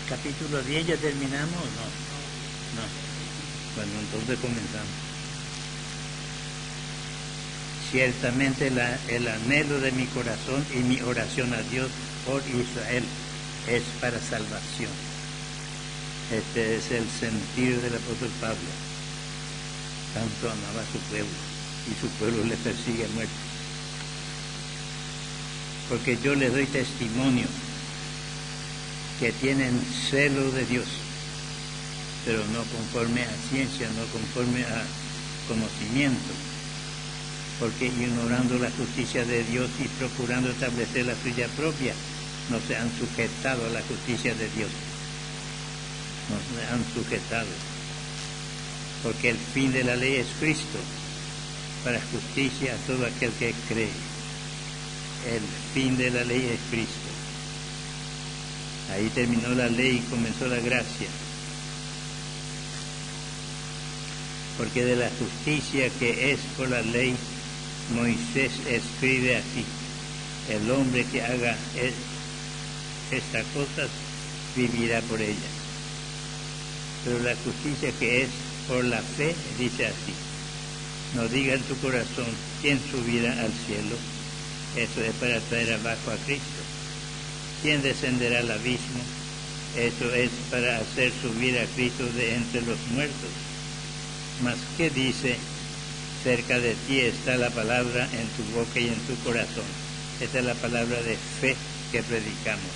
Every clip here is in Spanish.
Capítulo 10, ¿ya terminamos? No. Bueno, entonces comenzamos. Ciertamente el anhelo de mi corazón y mi oración a Dios por Israel es para salvación. Este es el sentir del apóstol Pablo. Tanto amaba a su pueblo y su pueblo le persigue a muerte. Porque yo les doy testimonio que tienen celo de Dios, pero no conforme a ciencia, no conforme a conocimiento, porque ignorando la justicia de Dios y procurando establecer la suya propia, no se han sujetado a la justicia de Dios, no se han sujetado, porque el fin de la ley es Cristo, para justicia a todo aquel que cree. El fin de la ley es Cristo. Ahí terminó la ley y comenzó la gracia. Porque de la justicia que es por la ley, Moisés escribe así: el hombre que haga estas cosas vivirá por ellas. Pero la justicia que es por la fe dice así: no diga en tu corazón quién subirá al cielo, eso es para traer abajo a Cristo. ¿Quién descenderá al abismo? Eso es para hacer subir a Cristo de entre los muertos. Mas ¿qué dice? Cerca de ti está la palabra en tu boca y en tu corazón. Esta es la palabra de fe que predicamos.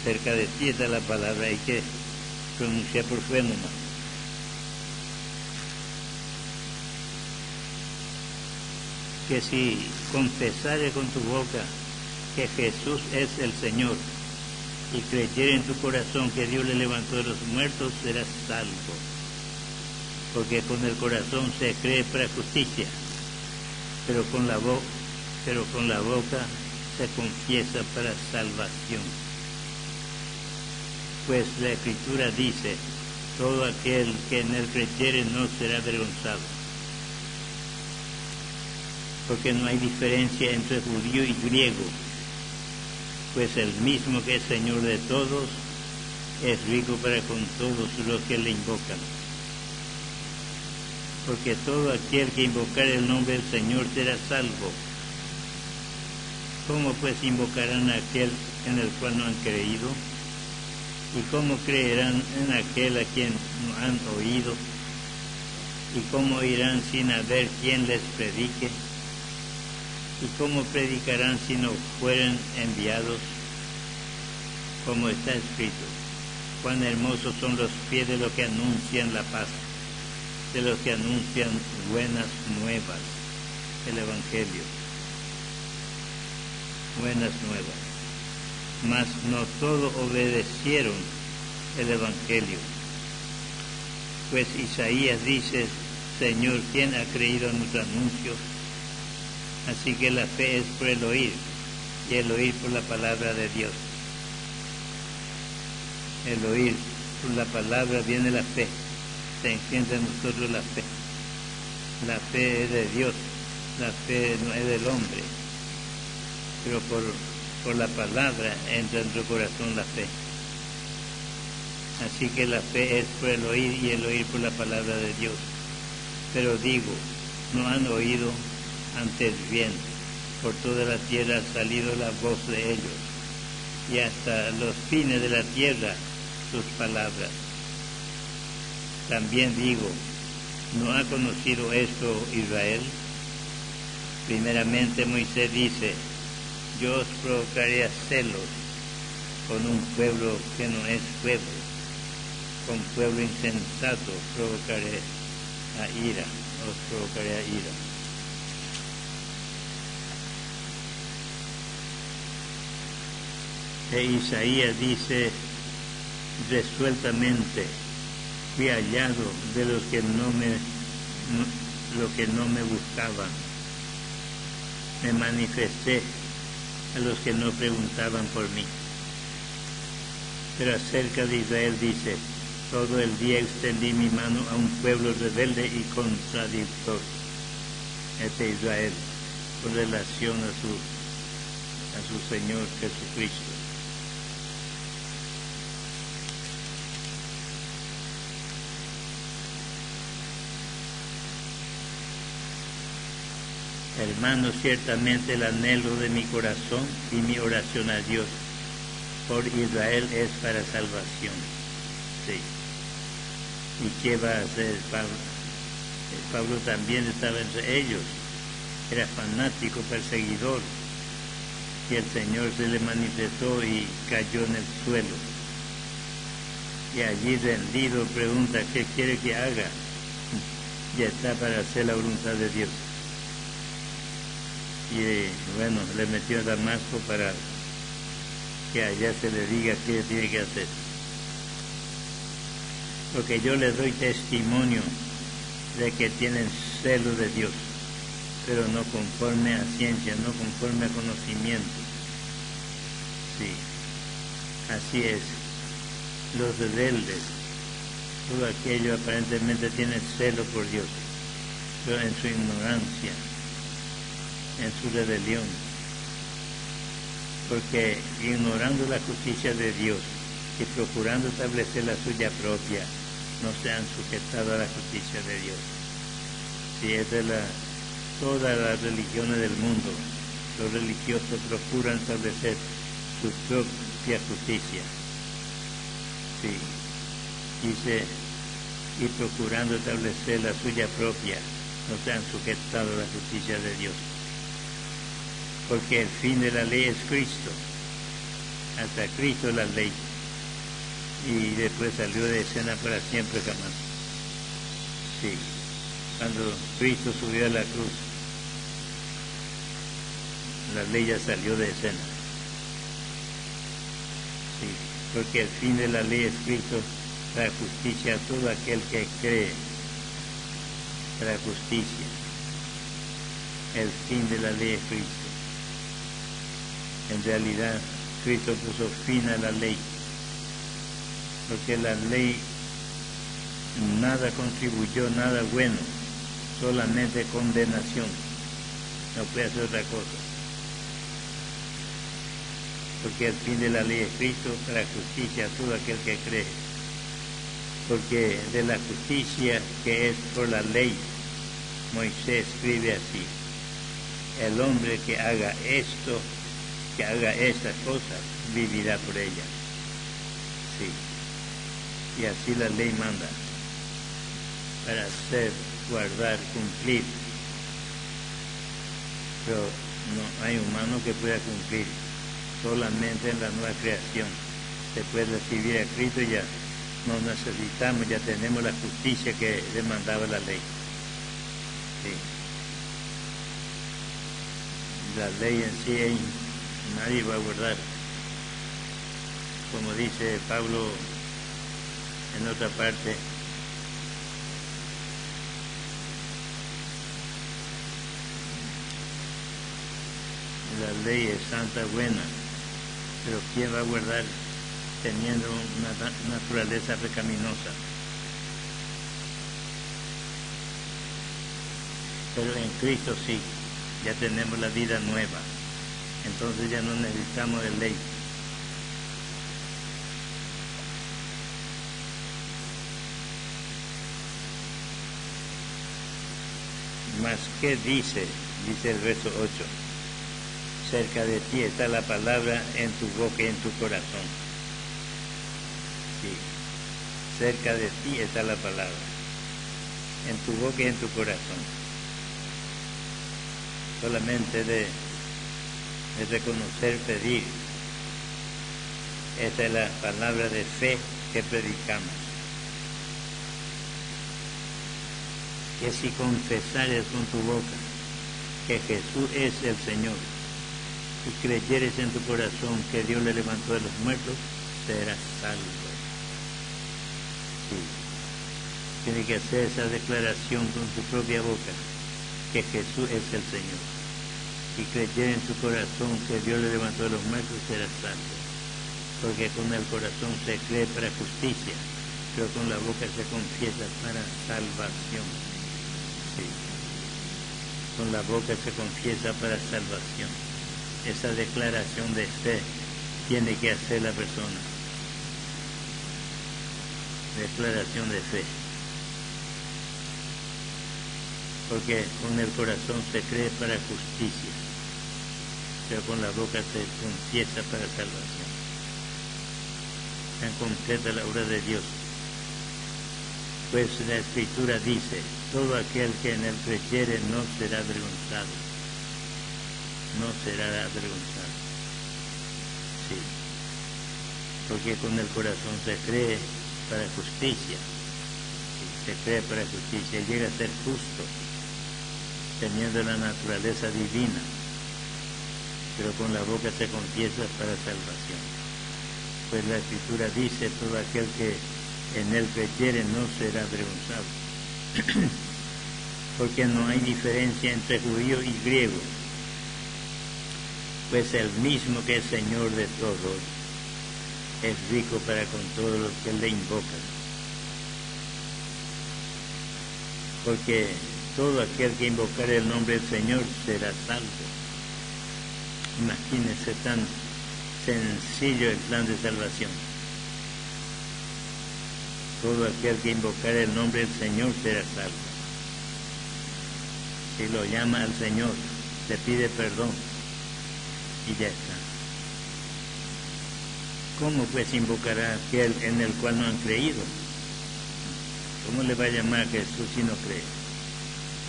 Cerca de ti está la palabra, hay que pronunciar por fe nomás. Que si confesares con tu boca que Jesús es el Señor y creyeres en tu corazón que Dios le levantó de los muertos, serás salvo. Porque con el corazón se cree para justicia, pero con la boca se confiesa para salvación. Pues la Escritura dice: todo aquel que en él creyere no será avergonzado. Porque no hay diferencia entre judío y griego, pues el mismo que es Señor de todos es rico para con todos los que le invocan. Porque todo aquel que invocare el nombre del Señor será salvo. ¿Cómo pues invocarán a aquel en el cual no han creído? ¿Y cómo creerán en aquel a quien no han oído? ¿Y cómo irán sin haber quien les predique? ¿Y cómo predicarán si no fueren enviados? Como está escrito: cuán hermosos son los pies de los que anuncian la paz, de los que anuncian buenas nuevas, el Evangelio, buenas nuevas. Mas no todos obedecieron el Evangelio. Pues Isaías dice: Señor, ¿quién ha creído en nuestro anuncio? Así que la fe es por el oír, y el oír por la palabra de Dios. El oír por la palabra viene la fe. Se entiende en nosotros la fe. La fe es de Dios, la fe no es del hombre. Pero por la palabra entra en tu corazón la fe. Así que la fe es por el oír y el oír por la palabra de Dios. Pero digo, no han oído, antes bien, por toda la tierra ha salido la voz de ellos, y hasta los fines de la tierra sus palabras. También digo, ¿no ha conocido esto Israel? Primeramente Moisés dice: yo os provocaré a celos con un pueblo que no es pueblo, con pueblo insensato provocaré a ira, os provocaré a ira. E Isaías dice resueltamente: fui hallado de los que no me buscaban, me manifesté a los que no preguntaban por mí. Pero acerca de Israel dice: todo el día extendí mi mano a un pueblo rebelde y contradictor. Este Israel, con relación a su Señor Jesucristo. Hermanos, ciertamente el anhelo de mi corazón y mi oración a Dios por Israel es para salvación. Sí. ¿Y qué va a hacer Pablo? Pablo también estaba entre ellos, era fanático, perseguidor, y el Señor se le manifestó y cayó en el suelo. Y allí rendido pregunta, ¿qué quiere que haga? Ya está para hacer la voluntad de Dios. Y bueno, le metió a Damasco para que allá se le diga qué tiene que hacer. Porque yo le doy testimonio de que tienen celo de Dios, pero no conforme a ciencia, no conforme a conocimiento. Sí, así es. Los rebeldes, todo aquello aparentemente tiene celo por Dios, pero en su ignorancia, en su rebelión, porque ignorando la justicia de Dios y procurando establecer la suya propia, no se han sujetado a la justicia de Dios. Si esa es todas las religiones del mundo, los religiosos procuran establecer su propia justicia. Sí, dice, y procurando establecer la suya propia, no se han sujetado a la justicia de Dios. Porque el fin de la ley es Cristo, hasta Cristo la ley, y después salió de escena para siempre jamás. Sí, cuando Cristo subió a la cruz, la ley ya salió de escena. Sí, porque el fin de la ley es Cristo, para justicia a todo aquel que cree, para justicia. El fin de la ley es Cristo. En realidad, Cristo puso fin a la ley, porque la ley nada contribuyó, nada bueno, solamente condenación, no puede hacer otra cosa. Porque el fin de la ley es Cristo, para justicia a todo aquel que cree. Porque de la justicia que es por la ley, Moisés escribe así: el hombre que haga esto, que haga estas cosas, vivirá por ellas. Sí. Y así la ley manda, para hacer, guardar, cumplir. Pero no hay humano que pueda cumplir. Solamente en la nueva creación se puede recibir a Cristo. Ya no necesitamos, ya tenemos la justicia que demandaba la ley. Sí. La ley en sí nadie va a guardar. Como dice Pablo en otra parte, la ley es santa, buena, pero ¿quién va a guardar teniendo una naturaleza pecaminosa? Pero en Cristo sí, ya tenemos la vida nueva, entonces ya no necesitamos de ley. Mas, ¿qué dice? Dice el verso 8. Cerca de ti está la palabra, en tu boca y en tu corazón. Sí. Cerca de ti está la palabra, en tu boca y en tu corazón. Solamente de reconocer, pedir. Esta es la palabra de fe que predicamos. Que si confesares con tu boca que Jesús es el Señor y creyeres en tu corazón que Dios le levantó de los muertos, serás salvo. Sí. Tienes que hacer esa declaración con tu propia boca, que Jesús es el Señor, y creer en tu corazón que Dios le levantó de los muertos, serás salvo. Porque con el corazón se cree para justicia, pero con la boca se confiesa para salvación. Sí. Con la boca se confiesa para salvación. Esa declaración de fe tiene que hacer la persona. Declaración de fe. porque con el corazón se cree para justicia, pero con la boca se confiesa para salvación. Tan completa la obra de Dios. Pues la Escritura dice, todo aquel que en él creyere no será avergonzado. No será avergonzado. Sí. Porque con el corazón se cree para justicia. Se cree para justicia. Llega a ser justo, teniendo la naturaleza divina. Pero con la boca se confiesa para salvación. Pues la Escritura dice, todo aquel que en él creyere no será avergonzado. Porque no hay diferencia entre judío y griego, pues el mismo que es Señor de todos es rico para con todos los que le invocan. Porque todo aquel que invocare el nombre del Señor será salvo. Imagínense tan sencillo el plan de salvación. Todo aquel que invocare el nombre del Señor será salvo. Si lo llama al Señor, le pide perdón y ya está. ¿Cómo pues invocará aquel en el cual no han creído? ¿Cómo le va a llamar a Jesús si no cree?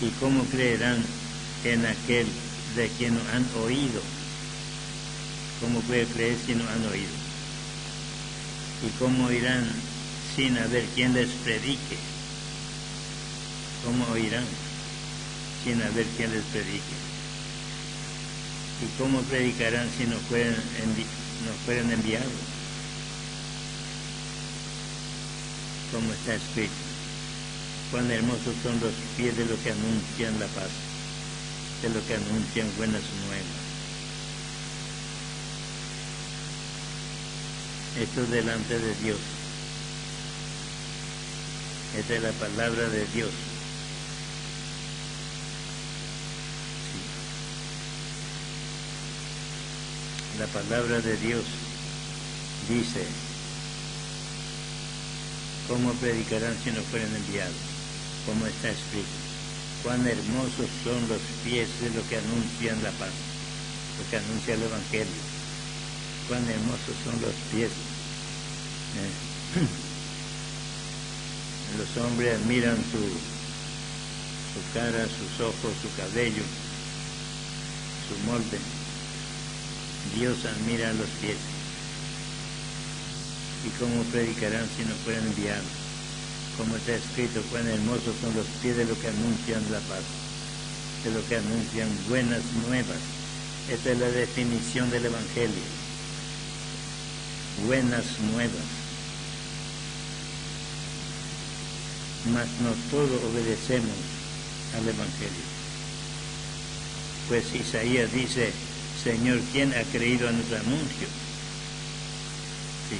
¿Y cómo creerán en aquel de quien no han oído? ¿Cómo puede creer si no han oído? ¿Y cómo oirán sin haber quien les predique? ¿Cómo oirán sin haber quien les predique? ¿Y cómo predicarán si no fueran enviados? Como está escrito, cuán hermosos son los pies de los que anuncian la paz, de los que anuncian buenas nuevas. Esto es delante de Dios. Esta es la palabra de Dios. Sí. La palabra de Dios dice, ¿cómo predicarán si no fueran enviados? Como está escrito, cuán hermosos son los pies de los que anuncian la paz, los que anuncian el Evangelio. Cuán hermosos son los pies. Los hombres admiran su cara, sus ojos, su cabello, su molde. Dios admira los pies. ¿Y cómo predicarán si no fueran enviados? Como está escrito, cuán hermosos son los pies de los que anuncian la paz, de los que anuncian buenas nuevas. Esta es la definición del Evangelio. Buenas nuevas. Mas no todos obedecemos al Evangelio. Pues Isaías dice, Señor, ¿quién ha creído a nuestro anuncio? Sí.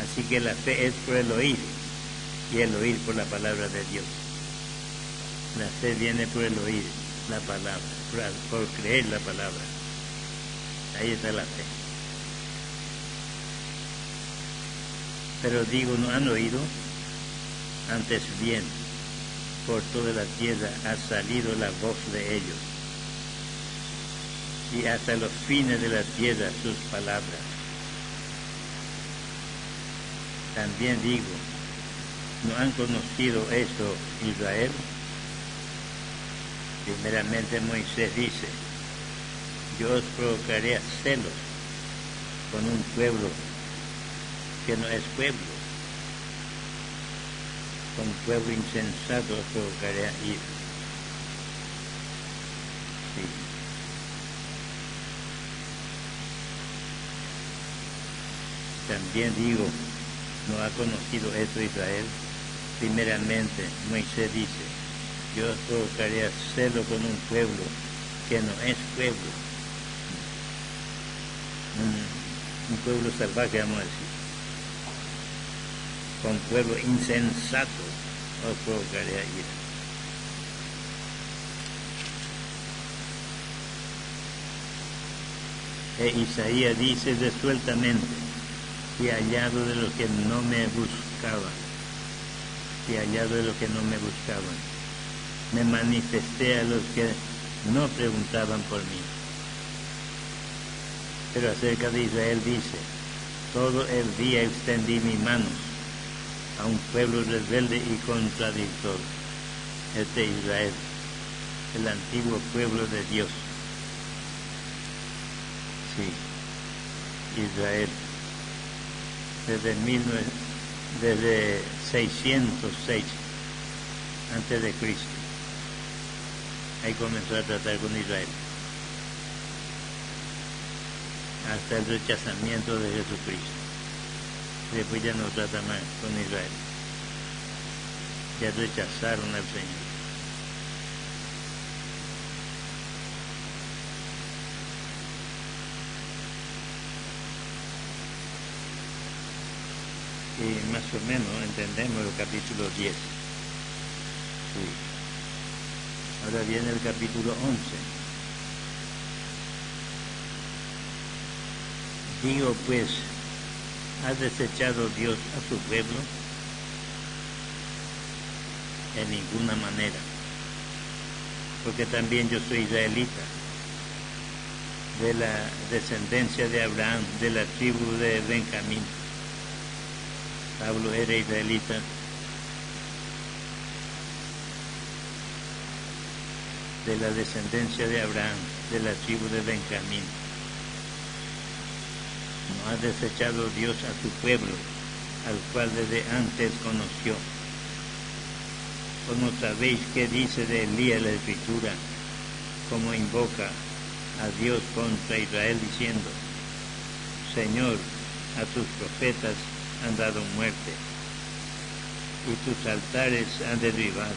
Así que la fe es por el oír, y el oír por la palabra de Dios. La fe viene por el oír la palabra, por creer la palabra. Ahí está la fe. Pero digo, ¿no han oído? Antes bien, por toda la tierra ha salido la voz de ellos, y hasta los fines de la tierra sus palabras. También digo, ¿no han conocido esto Israel? Primeramente Moisés dice, yo os provocaré a celos con un pueblo que no es pueblo. Con pueblo insensato os provocaré a ir. Sí. También digo, ¿no ha conocido esto Israel? Primeramente Moisés dice, yo os provocaré a celo con un pueblo que no es pueblo. Un pueblo salvaje, vamos a decir. Con pueblo insensato os provocaré a ira. Isaías dice resueltamente, y hallado de los que no me buscaban, y hallado de los que no me buscaban. me manifesté a los que no preguntaban por mí. Pero acerca de Israel dice, todo el día extendí mis manos a un pueblo rebelde y contradictor. Este Israel, el antiguo pueblo de Dios. Sí, Israel, desde 606 antes de Cristo. Ahí comenzó a tratar con Israel, hasta el rechazamiento de Jesucristo. Después ya no trata más con Israel, ya rechazaron al Señor. Y más o menos entendemos el capítulo 10. Sí. Ahora viene el capítulo 11. Digo pues, ¿ha desechado Dios a su pueblo? En ninguna manera, porque también yo soy israelita, de la descendencia de Abraham, de la tribu de Benjamín. Pablo era israelita, de la descendencia de Abraham, de la tribu de Benjamín. No ha desechado Dios a su pueblo, al cual desde antes conoció. ¿O no sabéis qué dice de Elías la Escritura, como invoca a Dios contra Israel diciendo, Señor, a tus profetas han dado muerte, y tus altares han derribado,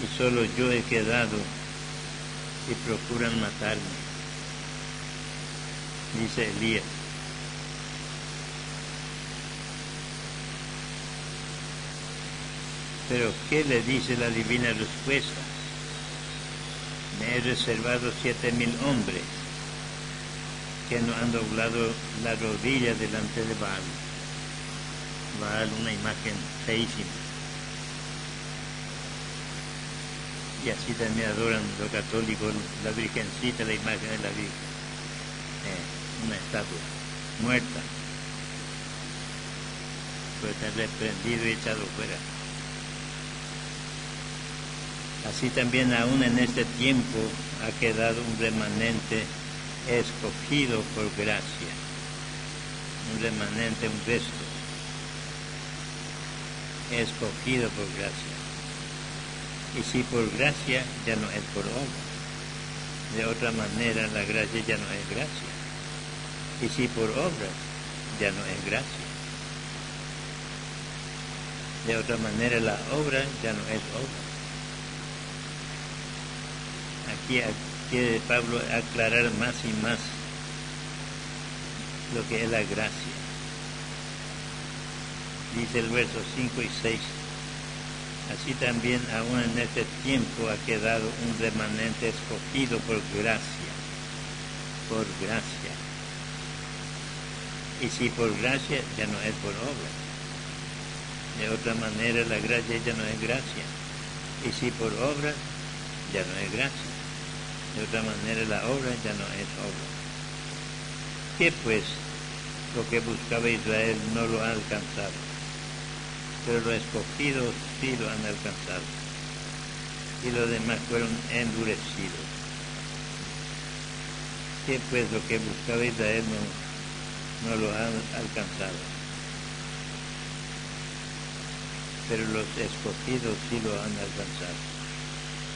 y solo yo he quedado, y procuran matarme? Dice Elías. Pero ¿qué le dice la divina respuesta? Me he reservado 7,000 hombres que no han doblado la rodilla delante de Baal. Baal, una imagen feísima. Y así también adoran los católicos la Virgencita, la imagen de la Virgen. Una estatua muerta. Puede estar reprendido y echado fuera. Así también aún en este tiempo ha quedado un remanente escogido por gracia, un remanente, un resto, escogido por gracia. Y si por gracia, ya no es por obra. De otra manera, la gracia ya no es gracia. Y si por obra, ya no es gracia. De otra manera, la obra ya no es obra. Aquí quiere Pablo aclarar más y más lo que es la gracia. Dice el verso 5 y 6. Así también aún en este tiempo ha quedado un remanente escogido por gracia. Por gracia. Y si por gracia, ya no es por obra. De otra manera, la gracia ya no es gracia. Y si por obra, ya no es gracia. De otra manera, la obra ya no es obra. ¿Qué pues? Lo que buscaba Israel no lo ha alcanzado, pero los escogidos sí lo han alcanzado, y los demás fueron endurecidos. ¿Qué pues? Lo que buscaba Israel no lo ha alcanzado, pero los escogidos sí lo han alcanzado,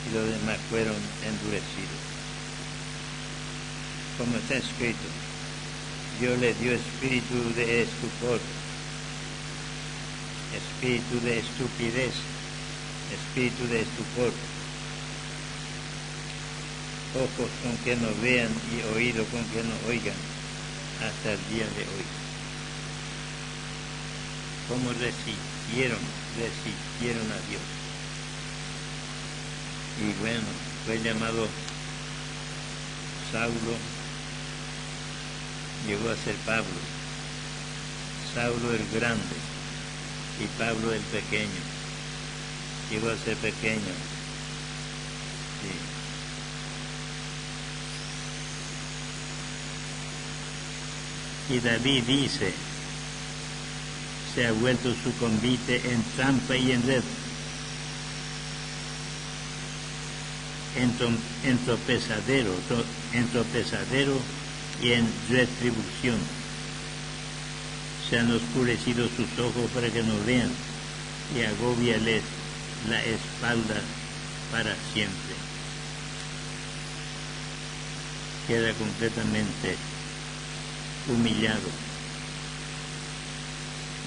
y los demás fueron endurecidos. Como está escrito, Dios le dio espíritu de estupor, espíritu de estupidez, espíritu de estupor, ojos con que no vean y oído con que no oigan, hasta el día de hoy. ¿Cómo resistieron a Dios? Y bueno, fue llamado Saulo, llegó a ser Pablo, Saulo el grande y Pablo el pequeño. llegó a ser pequeño. Sí. Y David dice, se ha vuelto su convite en trampa y en red, en tropezadero y en retribución. Se han oscurecido sus ojos para que no vean, y agóbiales la espalda para siempre. Queda completamente humillado.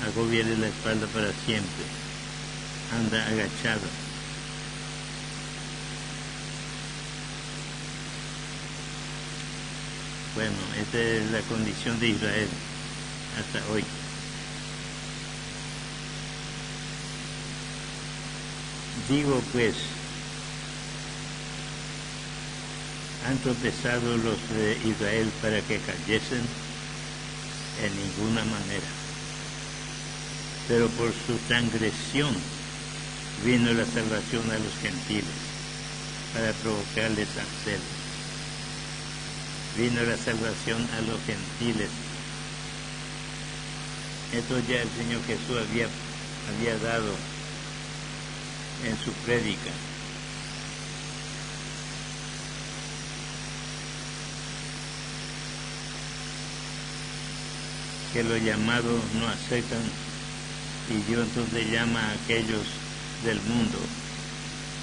Agóbiale la espalda para siempre. Anda agachado. Bueno, esta es la condición de Israel hasta hoy. Digo pues, ¿han tropezado los de Israel para que cayesen? En ninguna manera. Pero por su transgresión vino la salvación a los gentiles, para provocarles a celo. Vino la salvación a los gentiles. Esto ya el Señor Jesús había dado en su prédica. Que los llamados no aceptan, y Dios entonces llama a aquellos del mundo,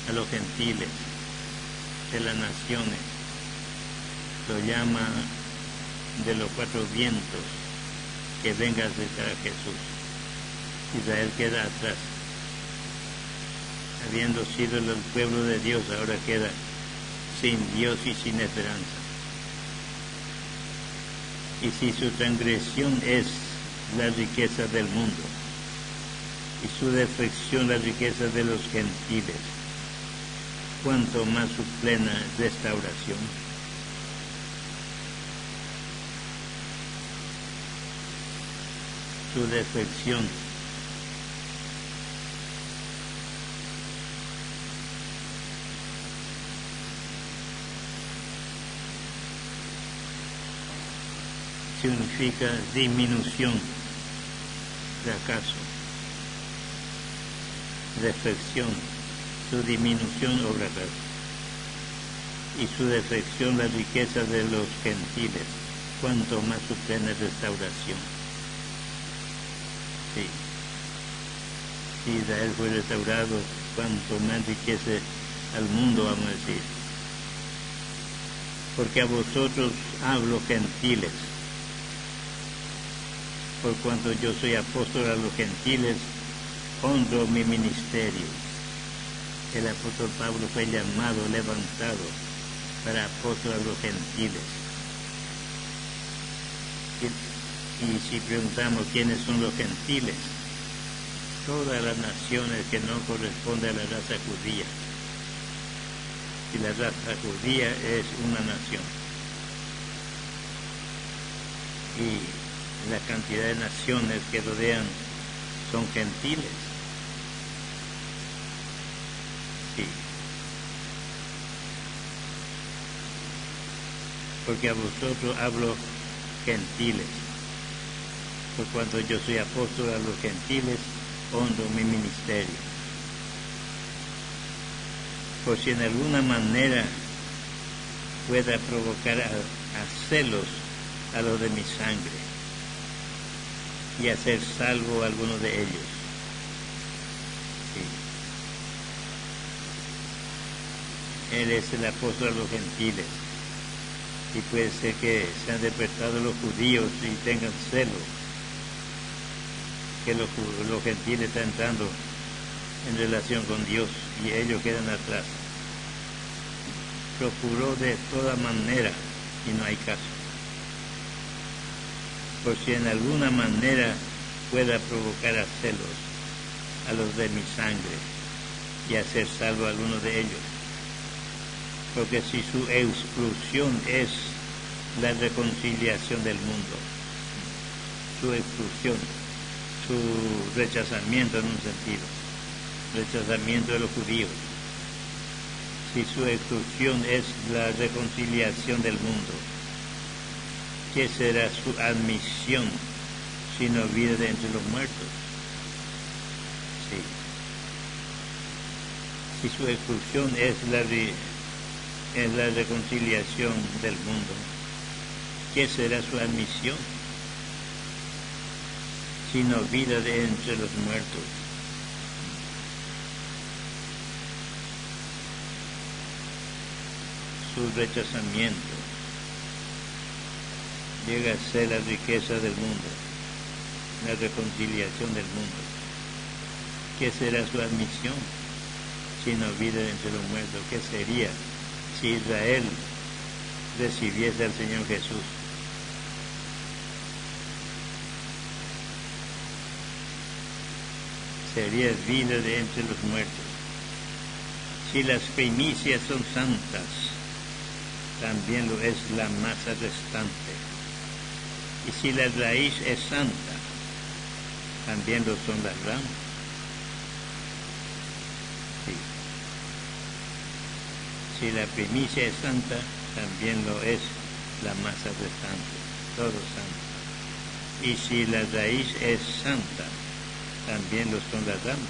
a los gentiles, de las naciones, lo llama de los cuatro vientos, que venga a aceptar a Jesús. Israel queda atrás. Habiendo sido el pueblo de Dios, ahora queda sin Dios y sin esperanza. Y si su transgresión es la riqueza del mundo, y su defección la riqueza de los gentiles, cuanto más su plena restauración. Su defección significa disminución, fracaso, defección, su disminución o fracaso, y su defección la riqueza de los gentiles, cuanto más su plena restauración. Sí. Si Israel fue restaurado, cuanto más enriquece al mundo, vamos a decir. Porque a vosotros hablo gentiles, por cuanto yo soy apóstol a los gentiles, honro mi ministerio. El apóstol Pablo fue llamado, levantado para apóstol a los gentiles. Y si preguntamos quiénes son los gentiles, todas las naciones que no corresponden a la raza judía. Y la raza judía es una nación. Y la cantidad de naciones que rodean son gentiles. Sí. Porque a vosotros hablo gentiles. Por cuanto yo soy apóstol a los gentiles, honro mi ministerio. Por si en alguna manera pueda provocar a celos a los de mi sangre y hacer salvo a alguno de ellos. Sí. Él es el apóstol a los gentiles, y puede ser que se han despertado los judíos y tengan celo que los gentiles están entrando en relación con Dios y ellos quedan atrás. Procuró de toda manera y no hay caso. Por si en alguna manera pueda provocar a celos a los de mi sangre y hacer salvo a alguno de ellos. Porque si su exclusión es la reconciliación del mundo, su exclusión, su rechazamiento en un sentido, rechazamiento de los judíos. Si su exclusión es la reconciliación del mundo, ¿qué será su admisión sino vida de entre los muertos? Sí. Si su exclusión es la reconciliación del mundo, ¿qué será su admisión sino vida de entre los muertos? Su rechazamiento llega a ser la riqueza del mundo, la reconciliación del mundo. ¿Qué será su admisión sino vida entre los muertos? ¿Qué sería si Israel recibiese al Señor Jesús? Sería vida de entre los muertos. Si las primicias son santas, también lo es la masa restante. Y si la raíz es santa, también lo son las ramas. Sí. Si la primicia es santa, también lo es la masa restante, todo santo. Y si la raíz es santa, también lo son las ramas.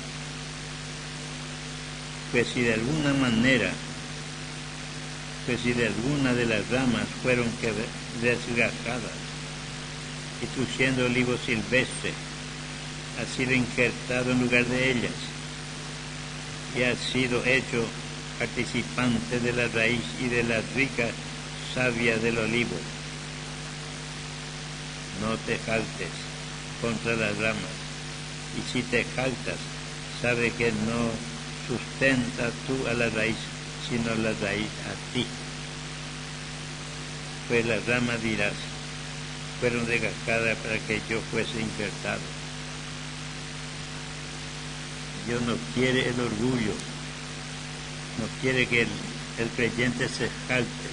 Pues si de alguna de las ramas fueron desgajadas, y tú siendo olivo silvestre, has sido injertado en lugar de ellas, y has sido hecho participante de la raíz y de la rica savia del olivo, no te jaltes contra las ramas, y si te jaltas, sabe que no sustenta tú a la raíz, sino la raíz a ti. Pues las ramas dirás, fueron desgajadas para que yo fuese injertado. Dios no quiere el orgullo, no quiere que el creyente se jalte.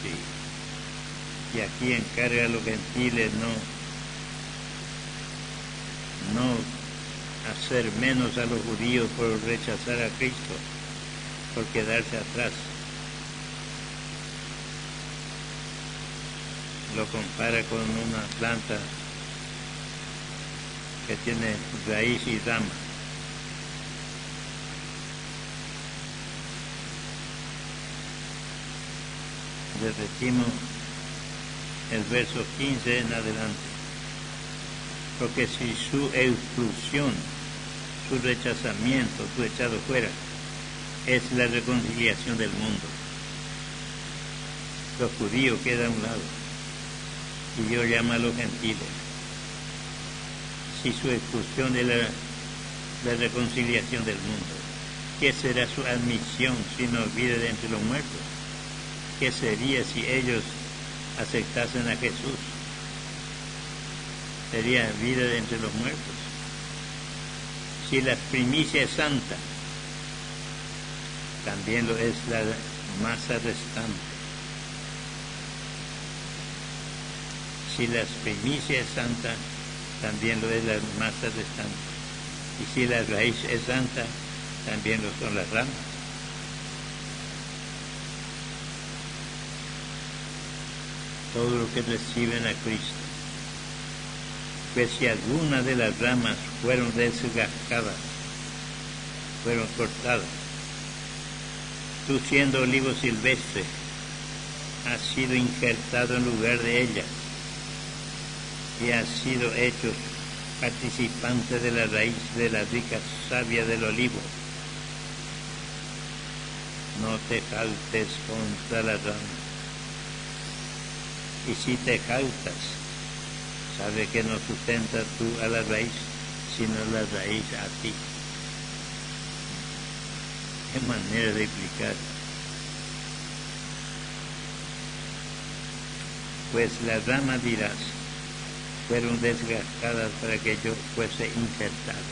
Sí. Y aquí encarga a los gentiles no hacer menos a los judíos por rechazar a Cristo, por quedarse atrás. Lo compara con una planta que tiene raíz y rama. Repetimos el verso 15 en adelante. Porque si su exclusión, su rechazamiento, su echado fuera, es la reconciliación del mundo, los judíos quedan a un lado y Dios llama a los gentiles. Si su expulsión es la reconciliación del mundo, ¿qué será su admisión sino vida de entre los muertos? ¿Qué sería si ellos aceptasen a Jesús? Sería vida de entre los muertos. Si la primicia es santa, también lo es la masa restante. Si la primicia es santa, también lo es la masa restante. Y si la raíz es santa, también lo son las ramas. Todo lo que reciben a Cristo. Pues si alguna de las ramas fueron desgajadas, fueron cortadas, tú siendo olivo silvestre, has sido injertado en lugar de ellas, y has sido hecho participante de la raíz de la rica savia del olivo. No te jaltes contra la rama. Y si te jaltas, sabe que no sustenta tú a la raíz, sino la raíz a ti. Qué manera de explicar. Pues las ramas dirás, fueron desgastadas para que yo fuese injertado.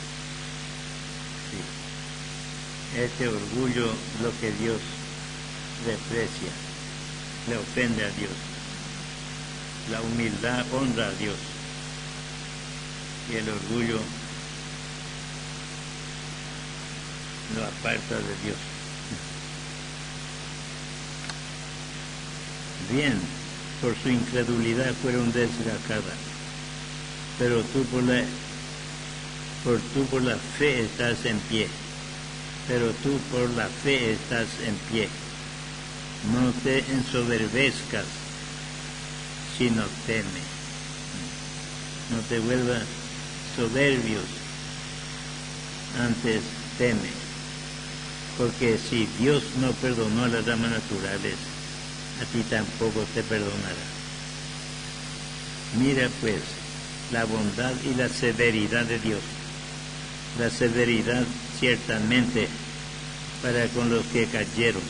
Sí. Este orgullo, lo que Dios desprecia, le ofende a Dios. La humildad honra a Dios y el orgullo lo aparta de Dios. Bien, por su incredulidad fueron desgajadas, pero tú por la fe estás en pie. Pero tú por la fe estás en pie. No te ensoberbezcas, sino teme. No te vuelvas soberbios, antes teme. Porque si Dios no perdonó a las ramas naturales, a ti tampoco te perdonará. Mira pues la bondad y la severidad de Dios. La severidad ciertamente para con los que cayeron,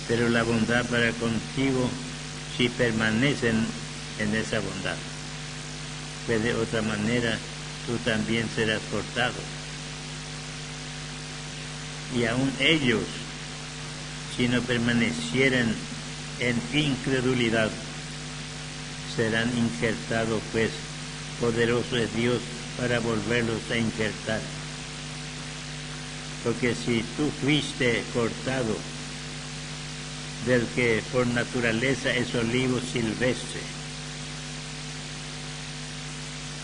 pero la bondad para contigo si permanecen en esa bondad, pues de otra manera tú también serás cortado. Y aun ellos, si no permanecieran en incredulidad, serán injertados, pues poderoso es Dios para volverlos a injertar. Porque si tú fuiste cortado del que por naturaleza es olivo silvestre,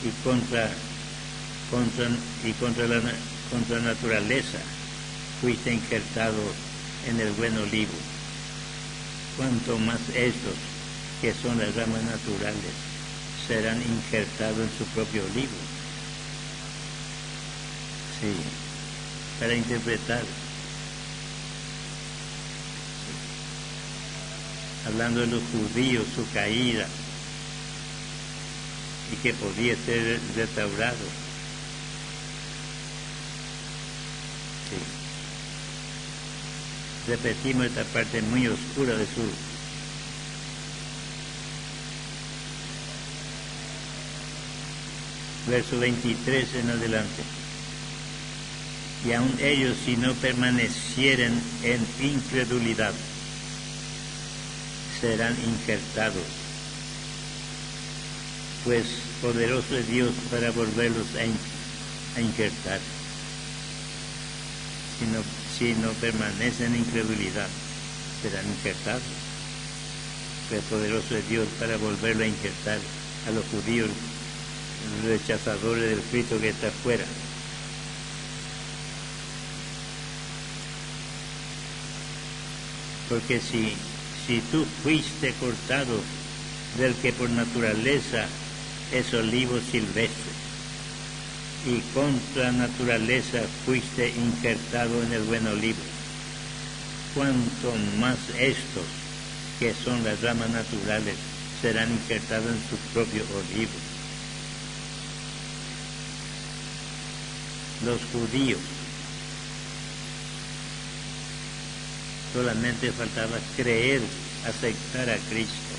y contra naturaleza fuiste injertado en el buen olivo, cuanto más estos, que son las ramas naturales, serán injertados en su propio olivo. Sí, para interpretar. Sí. Hablando de los judíos, su caída, y que podía ser restaurado. Sí. Repetimos esta parte muy oscura de su verso 23 en adelante. Y aun ellos, si no permanecieren en incredulidad, serán injertados, pues poderoso es Dios para volverlos a injertar. Si no permanecen en incredulidad, serán injertados, pues poderoso es Dios para volverlo a injertar a los judíos rechazadores del Cristo que está afuera. Porque si tú fuiste cortado del que por naturaleza es olivo silvestre, y contra naturaleza fuiste injertado en el buen olivo, cuanto más estos, que son las ramas naturales, serán injertados en su propio olivo. Los judíos solamente faltaba creer, aceptar a Cristo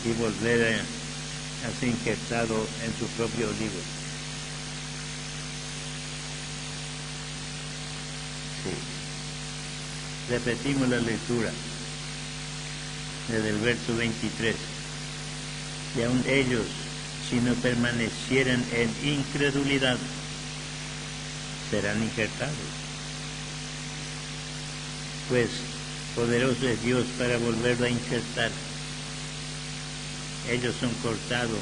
y volver a ser injertado en su propio olivo. Sí. Repetimos la lectura desde el verso 23. Y aun ellos, si no permanecieran en incredulidad, serán injertados. Pues poderoso es Dios para volverlo a injertar. Ellos son cortados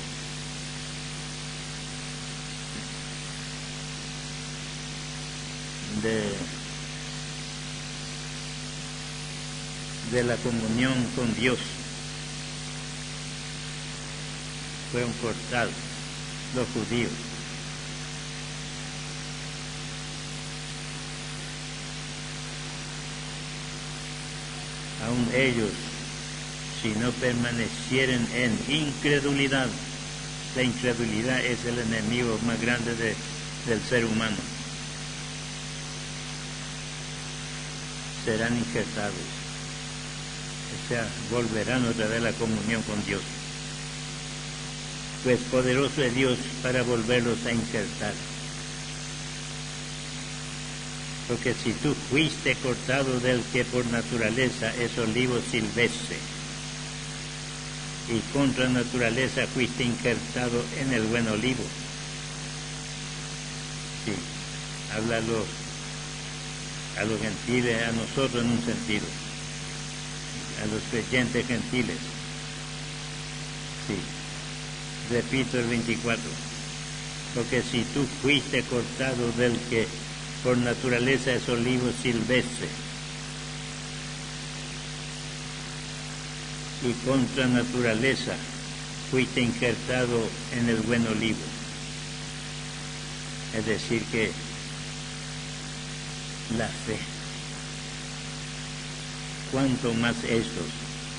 de la comunión con Dios. Fueron cortados los judíos. Aun ellos, si no permanecieren en incredulidad, la incredulidad es el enemigo más grande del ser humano, serán injertados, o sea, volverán otra vez a la comunión con Dios. Pues poderoso es Dios para volverlos a injertar. Porque si tú fuiste cortado del que por naturaleza es olivo silvestre, y contra naturaleza fuiste injertado en el buen olivo, Sí, habla a los gentiles, a nosotros en un sentido, a los creyentes gentiles. Sí, repito el 24, porque si tú fuiste cortado del que por naturaleza es olivo silvestre, y contra naturaleza fuiste injertado en el buen olivo. Es decir que la fe, cuanto más estos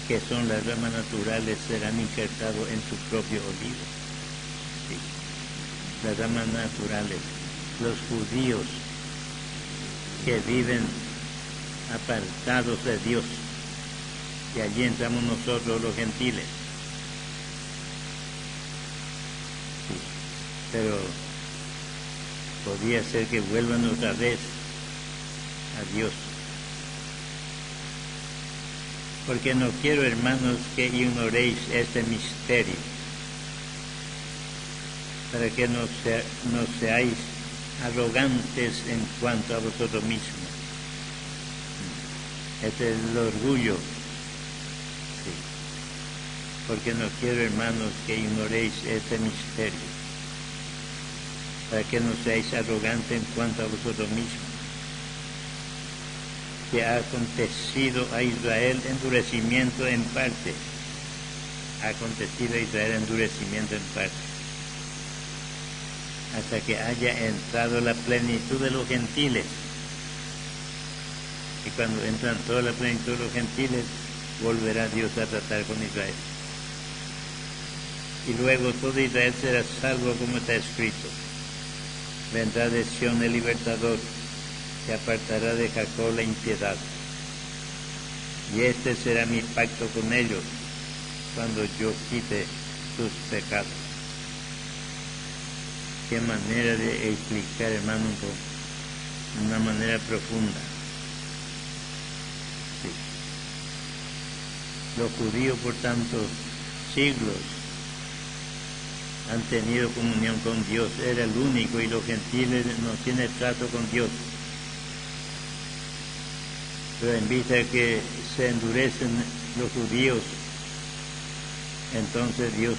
que son las ramas naturales serán injertados en su propio olivo. Sí. Las ramas naturales, los judíos que viven apartados de Dios, y allí entramos nosotros los gentiles. Sí. Pero podría ser que vuelvan otra vez a Dios. Porque no quiero, hermanos, que ignoréis este misterio, para que no seáis arrogantes en cuanto a vosotros mismos. Este es el orgullo. Sí. Porque no quiero, hermanos, que ignoréis este misterio, para que no seáis arrogantes en cuanto a vosotros mismos, que ha acontecido a Israel endurecimiento en parte. Ha acontecido a Israel endurecimiento en parte, hasta que haya entrado la plenitud de los gentiles. Y cuando entran toda la plenitud de los gentiles, volverá Dios a tratar con Israel. Y luego todo Israel será salvo, como está escrito. Vendrá de Sión el libertador, que apartará de Jacob la impiedad. Y este será mi pacto con ellos, cuando yo quite sus pecados. Qué manera de explicar, hermano, de una manera profunda. Sí. Los judíos por tantos siglos han tenido comunión con Dios, era el único, y los gentiles no tienen trato con Dios. Pero en vista de que se endurecen los judíos, entonces Dios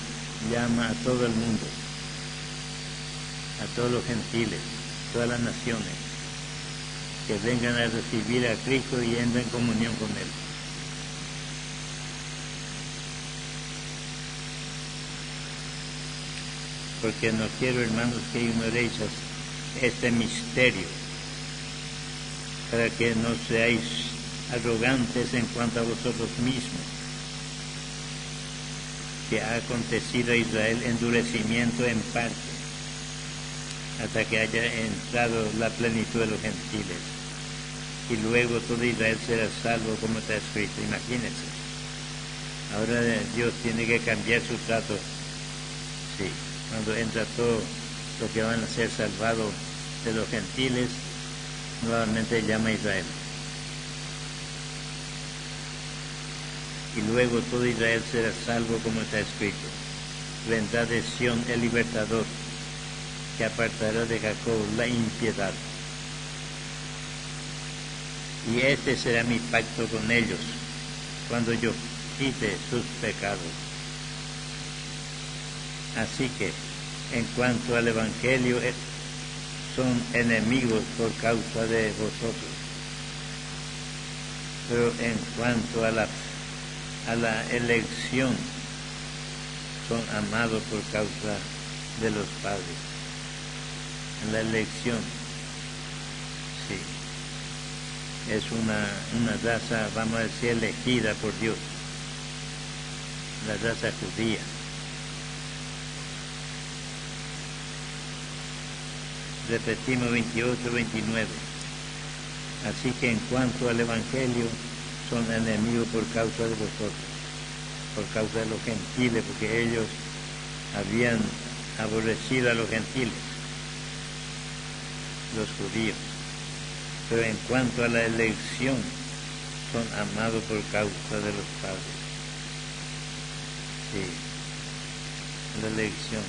llama a todo el mundo, a todos los gentiles, todas las naciones, que vengan a recibir a Cristo y entren en comunión con Él. Porque no quiero, hermanos, que ignoréis este misterio, para que no seáis arrogantes en cuanto a vosotros mismos, que ha acontecido a Israel endurecimiento en parte, hasta que haya entrado la plenitud de los gentiles, y luego todo Israel será salvo, como está escrito. Imagínense, ahora Dios tiene que cambiar su trato. Sí, cuando entra todo lo que van a ser salvados de los gentiles, nuevamente llama a Israel. Y luego todo Israel será salvo, como está escrito. Vendrá de Sión el libertador, que apartará de Jacob la impiedad. Y este será mi pacto con ellos, cuando yo quite sus pecados. Así que, en cuanto al Evangelio, son enemigos por causa de vosotros. Pero en cuanto a la elección, son amados por causa de los padres. En la elección, sí, es una raza, vamos a decir, elegida por Dios, la raza judía. Repetimos 28, 29. Así que en cuanto al Evangelio, son enemigos por causa de vosotros, por causa de los gentiles, porque ellos habían aborrecido a los gentiles, los judíos. Pero en cuanto a la elección, son amados por causa de los padres. Sí, la elección.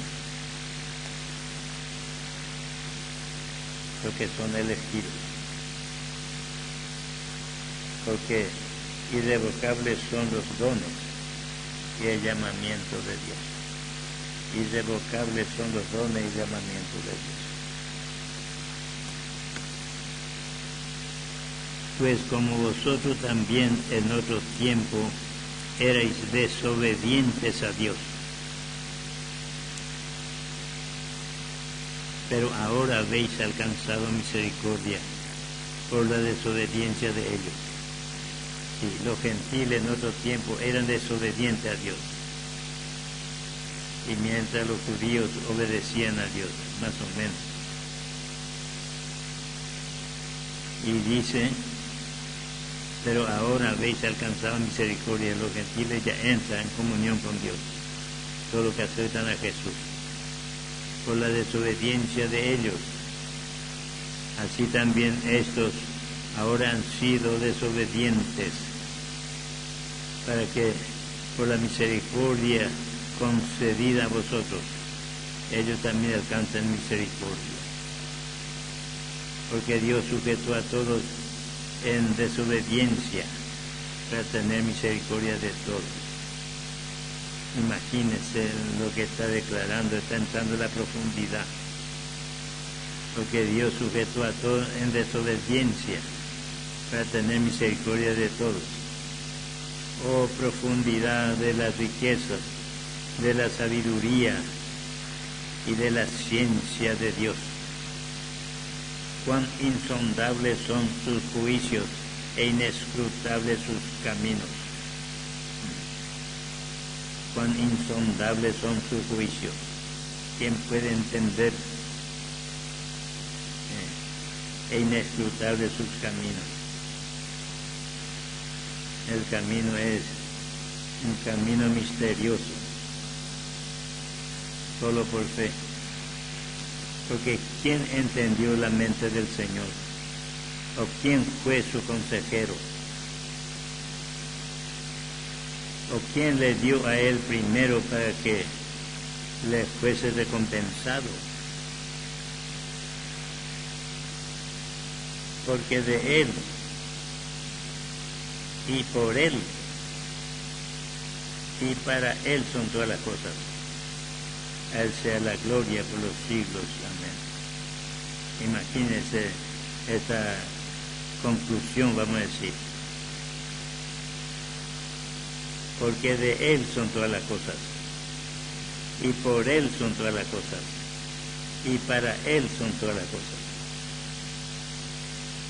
los que son elegidos. Porque irrevocables son los dones y el llamamiento de Dios. Irrevocables son los dones y el llamamiento de Dios. Pues como vosotros también en otro tiempo erais desobedientes a Dios, pero ahora habéis alcanzado misericordia por la desobediencia de ellos. Sí, los gentiles en otro tiempo eran desobedientes a Dios, y mientras los judíos obedecían a Dios, más o menos. Y dice, pero ahora habéis alcanzado misericordia, los gentiles ya entran en comunión con Dios, todos los que aceptan a Jesús, por la desobediencia de ellos. Así también estos ahora han sido desobedientes, para que por la misericordia concedida a vosotros, ellos también alcancen misericordia. Porque Dios sujetó a todos en desobediencia para tener misericordia de todos. Imagínense lo que está declarando, está entrando en la profundidad. Porque Dios sujetó a todos en desobediencia para tener misericordia de todos. Oh, profundidad de las riquezas, de la sabiduría y de la ciencia de Dios. Cuán insondables son sus juicios e inescrutables sus caminos. Cuán insondables son sus juicios. ¿Quién puede entender? E inescrutables sus caminos. El camino es un camino misterioso, solo por fe. Porque ¿quién entendió la mente del Señor? ¿O quién fue su consejero? ¿O quién le dio a él primero para que le fuese recompensado? Porque de él y por él y para él son todas las cosas. A él sea la gloria por los siglos. Amén. Imagínense esta conclusión, vamos a decir. Porque de él son todas las cosas, y por él son todas las cosas, y para él son todas las cosas.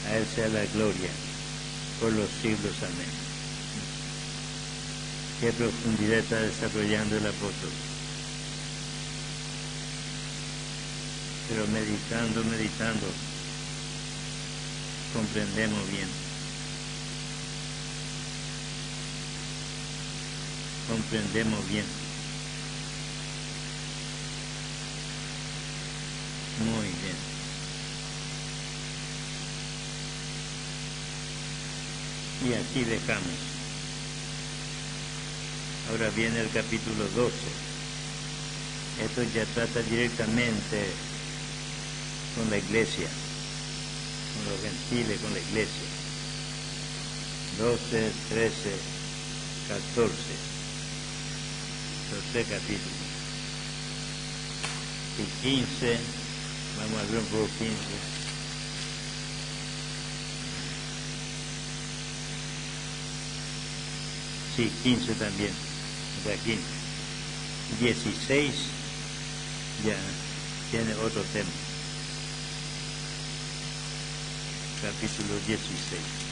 A él sea la gloria por los siglos. Amén. Qué profundidad está desarrollando el apóstol. Pero meditando, comprendemos bien. Comprendemos bien. Muy bien. Y aquí dejamos. Ahora viene el capítulo 12. Esto ya trata directamente con la iglesia, con los gentiles, con la iglesia. 12, 13, 14. Los 3 capítulos. Y 15, vamos a ver un poco 15. Sí, 15 también. O sea, 15. 16 ya tiene otro tema. Capítulo 16.